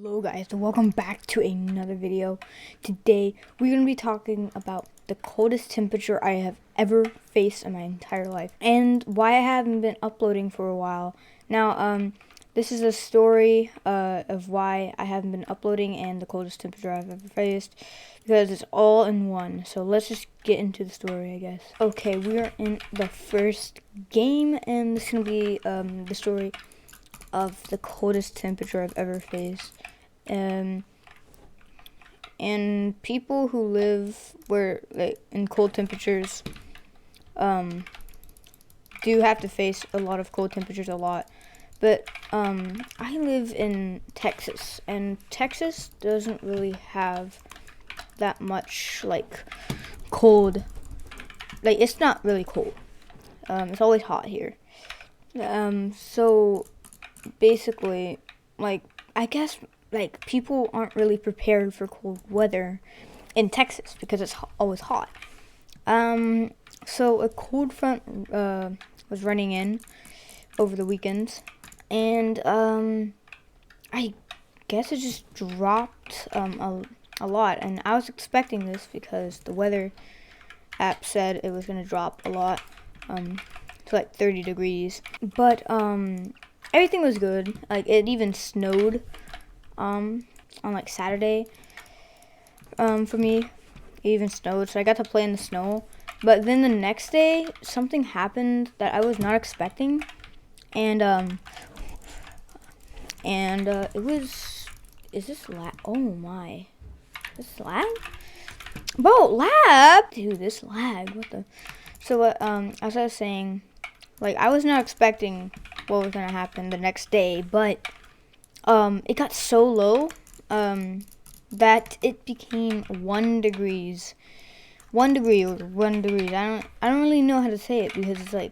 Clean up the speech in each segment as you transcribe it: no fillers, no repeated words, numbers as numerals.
Hello guys, and welcome back to another video. Today we're going to be talking about the coldest temperature I have ever faced in my entire life and why I haven't been uploading for a while. Now, this is a story of why I haven't been uploading and the coldest temperature I've ever faced, because it's all in one. So let's just get into the story, I guess. Okay, we are in the first game, and this is going to be the story of the coldest temperature I've ever faced. And people who live in cold temperatures do have to face a lot of cold temperatures a lot. But I live in Texas, and Texas doesn't really have that much cold. It's not really cold. It's always hot here. So basically, I guess people aren't really prepared for cold weather in Texas because it's always hot. So a cold front was running in over the weekend, and I guess it just dropped a lot, and I was expecting this because the weather app said it was going to drop a lot to 30 degrees, but everything was good. It even snowed on Saturday for me. It even snowed, so I got to play in the snow. But then the next day, something happened that I was not expecting, and it was, is this lag? Oh my, this lag? Bro, lag? Dude, this lag, what the? So as I was saying, I was not expecting what was gonna happen the next day, but it got so low that it became 1 degrees. 1 degree or 1 degree. I don't really know how to say it because it's I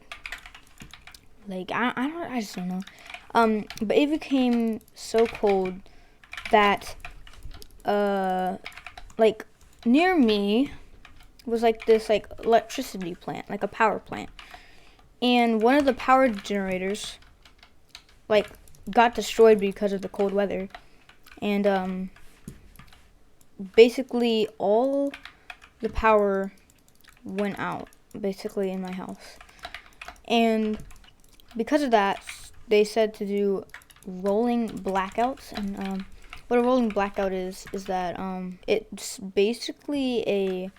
just don't know. But it became so cold that near me was this electricity plant, a power plant. And one of the power generators got destroyed because of the cold weather, and basically all the power went out basically in my house, and because of that they said to do rolling blackouts. And what a rolling blackout is that it's basically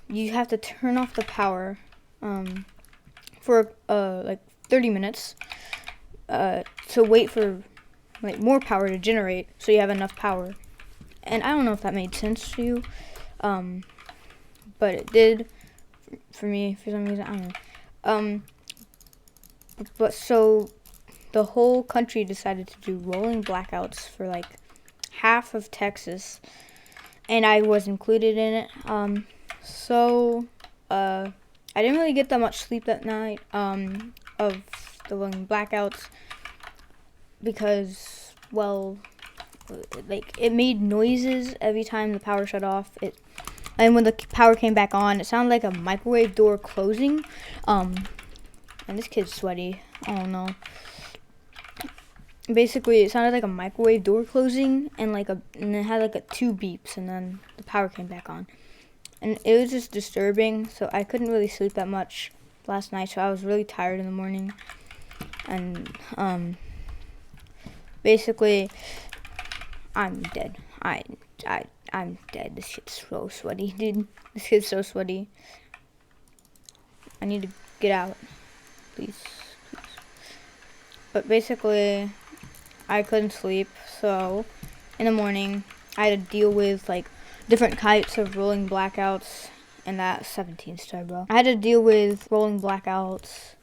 you have to turn off the power for 30 minutes to wait for more power to generate, so you have enough power. And I don't know if that made sense to you, but it did for me for some reason. I don't know. But so the whole country decided to do rolling blackouts for half of Texas, and I was included in it. So I didn't really get that much sleep that night of the rolling blackouts because, it made noises every time the power shut off. And when the power came back on, it sounded like a microwave door closing. And this kid's sweaty. I don't know. Basically, it sounded like a microwave door closing, and and it had 2 beeps, and then the power came back on. And it was just disturbing, so I couldn't really sleep that much last night, so I was really tired in the morning. And basically, I'm dead. I'm dead. This shit's so sweaty, dude. This shit's so sweaty. I need to get out, please. But basically, I couldn't sleep, so in the morning I had to deal with different types of rolling blackouts, and that 17 star, bro. I had to deal with rolling blackouts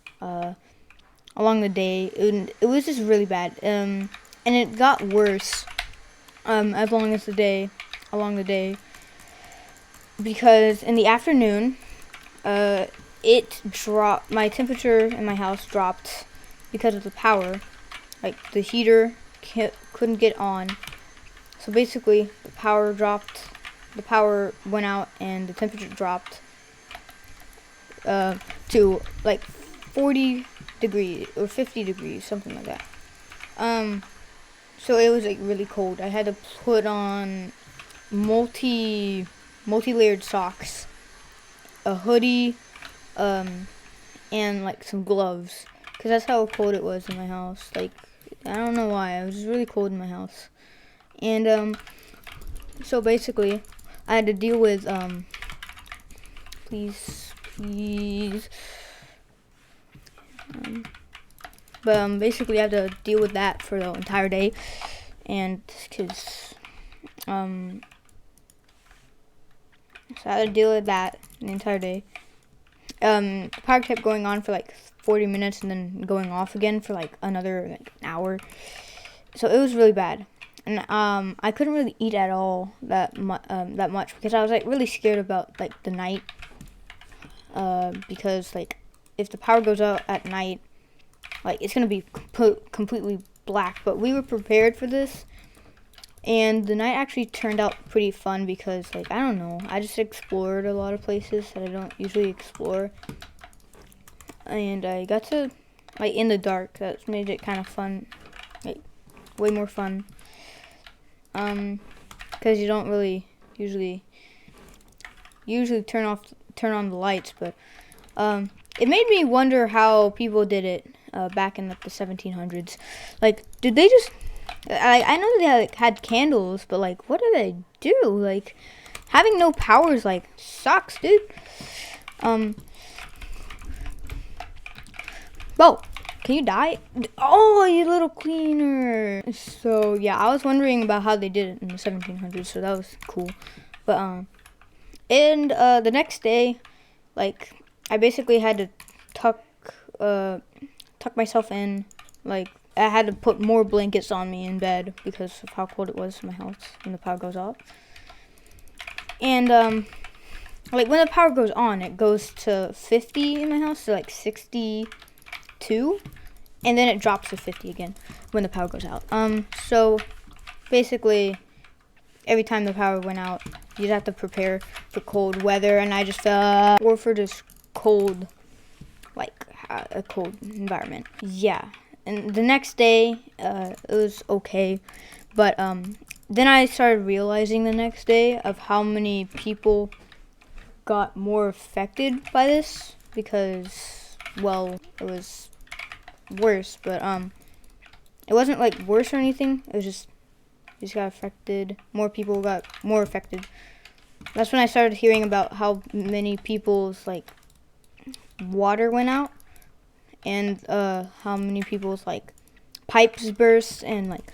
along the day. It was just really bad, and it got worse along the day, because in the afternoon it dropped. My temperature in my house dropped because of the power. The heater couldn't get on, so basically the power dropped. The power went out, and the temperature dropped to 40 degrees or 50 degrees, something like that. So it was like really cold. I had to put on multi-layered socks, a hoodie, and like some gloves, because that's how cold it was in my house. Like, I don't know why, it was just really cold in my house. And so basically I had to deal with please basically I had to deal with that for the entire day, and because so I had to deal with that the entire day. The power kept going on for like 40 minutes and then going off again for like another like an hour. So it was really bad. And I couldn't really eat at all that much because I was like really scared about like the night. Because like if the power goes out at night, like it's gonna be completely black. But we were prepared for this. And the night actually turned out pretty fun because, like, I don't know, I just explored a lot of places that I don't usually explore. And I got to, like, in the dark. That made it kind of fun, like, way more fun. Because you don't really usually turn on the lights. But it made me wonder how people did it back in, like, the 1700s. Like, did they just... I know they like had candles, but like, what do they do? Like, having no powers like sucks, dude. Whoa, can you die? Oh, you little cleaner. So yeah, I was wondering about how they did it in the 1700s, so that was cool. But and the next day, like, I basically had to tuck myself in, like. I had to put more blankets on me in bed because of how cold it was in my house when the power goes off. And like when the power goes on, it goes to 50 in my house, so like 62, and then it drops to 50 again when the power goes out. So basically every time the power went out, you just have to prepare for cold weather, and I just or for just cold, like a cold environment. Yeah. And the next day, it was okay, but then I started realizing the next day of how many people got more affected by this because, well, it was worse, but it wasn't like worse or anything. It was just got affected. More people got more affected. That's when I started hearing about how many people's like water went out. And how many people's like pipes burst and like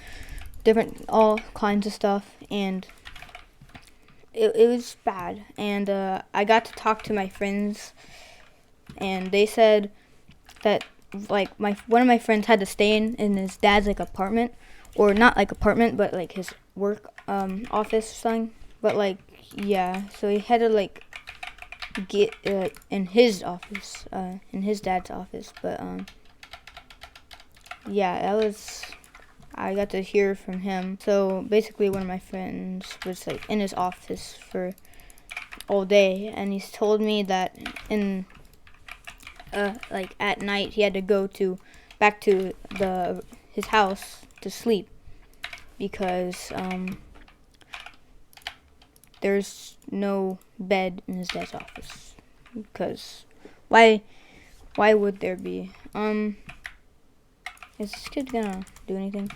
different all kinds of stuff, and it was bad. And I got to talk to my friends, and they said that like one of my friends had to stay in his dad's like apartment, or not like apartment, but like his work office or something. But like yeah, so he had to like get in his office, in his dad's office. But yeah, that was, I got to hear from him. So basically one of my friends was like in his office for all day, and he's told me that in like at night he had to go back to his house to sleep because there's no bed in his dad's office. Because why would there be? Is this kid gonna do anything?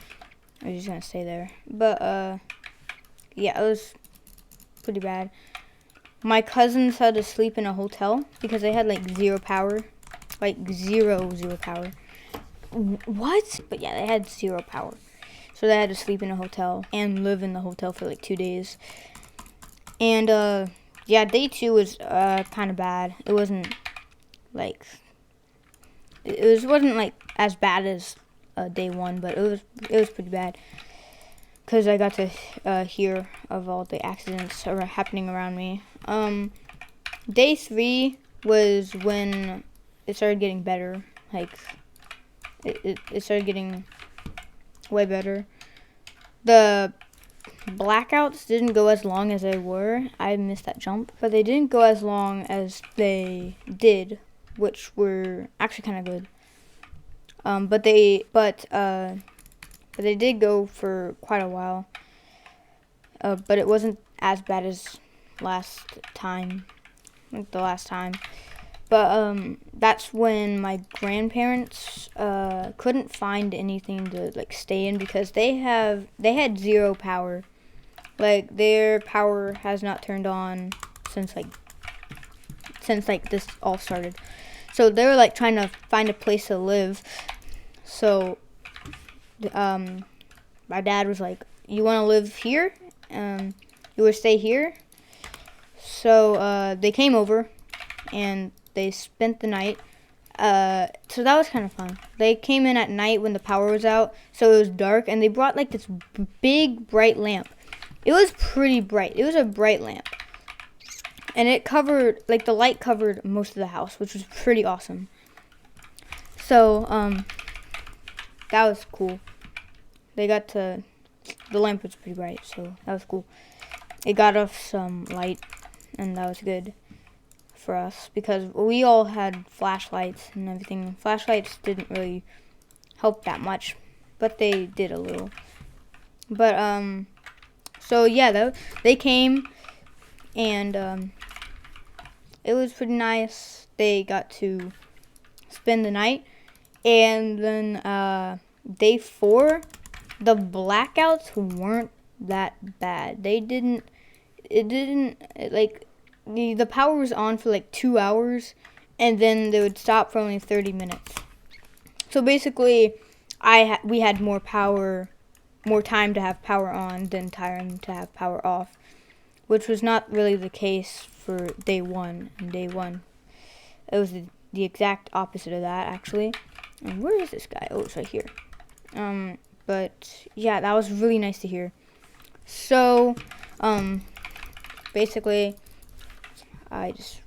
Or is he just gonna stay there? But yeah, it was pretty bad. My cousins had to sleep in a hotel because they had like zero power. Like zero power. What? But yeah, they had zero power. So they had to sleep in a hotel and live in the hotel for like 2 days. And yeah, day 2 was kind of bad. It wasn't like wasn't like as bad as day 1, but it was pretty bad because I got to hear of all the accidents that were happening around me. Day 3 was when it started getting better. Like it started getting way better. The blackouts didn't go as long as they were. I missed that jump, but they didn't go as long as they did, which were actually kind of good. But but they did go for quite a while. But it wasn't as bad as last time, like the last time. But that's when my grandparents couldn't find anything to like stay in because they had zero power. Like their power has not turned on since this all started. So they were like trying to find a place to live. So my dad was like, "You want to live here? You would stay here?" So they came over and they spent the night. So that was kind of fun. They came in at night when the power was out, so it was dark, and they brought like this big bright lamp. It was pretty bright. It was a bright lamp, and it covered, like, the light covered most of the house, which was pretty awesome. So that was cool. The lamp was pretty bright, so that was cool. It got us some light, and that was good for us because we all had flashlights and everything. Flashlights didn't really help that much, but they did a little. But so yeah, they came, and it was pretty nice. They got to spend the night, and then day 4, the blackouts weren't that bad. The power was on for like 2 hours, and then they would stop for only 30 minutes. So basically, we had more time to have power on than time to have power off, which was not really the case for day 1 and day 1. It was the exact opposite of that, actually. And where is this guy? Oh, it's right here. But yeah, that was really nice to hear. So, basically, I just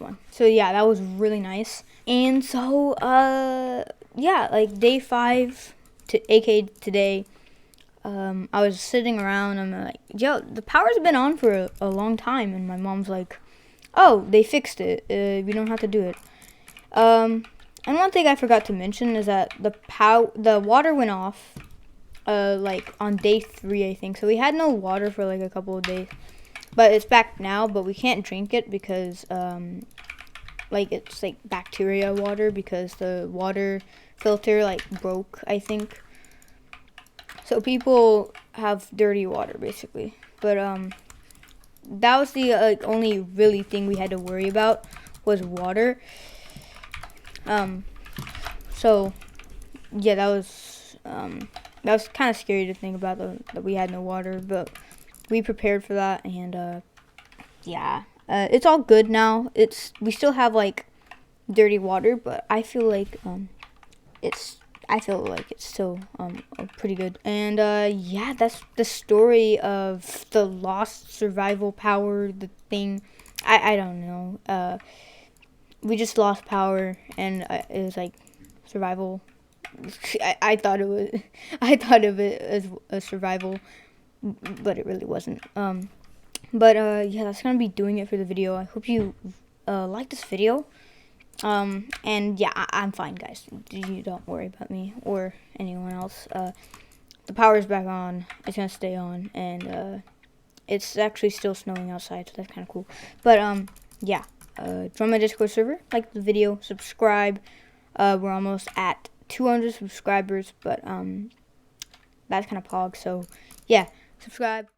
won. So yeah, that was really nice. And so, yeah, like day 5 aka today, I was sitting around. I'm like, yo, the power's been on for a long time, and my mom's like, oh, they fixed it. We don't have to do it. And one thing I forgot to mention is that the water went off, like on day 3, I think. So we had no water for like a couple of days, but it's back now. But we can't drink it because, like, it's like bacteria water because the water filter like broke, I think. So people have dirty water basically. But that was the only really thing we had to worry about was water. So yeah, that was kind of scary to think about that we had no water, but we prepared for that, and yeah, it's all good now. We still have like dirty water, but I feel like it's still pretty good. And yeah, that's the story of the lost survival power, the thing. I don't know. We just lost power, and it was like survival. I thought of it as a survival, but it really wasn't. But yeah, that's gonna be doing it for the video. I hope you like this video. And yeah, I'm fine, guys. You don't worry about me or anyone else. The power's back on. It's gonna stay on, and it's actually still snowing outside, so that's kind of cool. But yeah, join my Discord server, like the video, subscribe. We're almost at 200 subscribers, but that's kind of pog. So yeah, subscribe.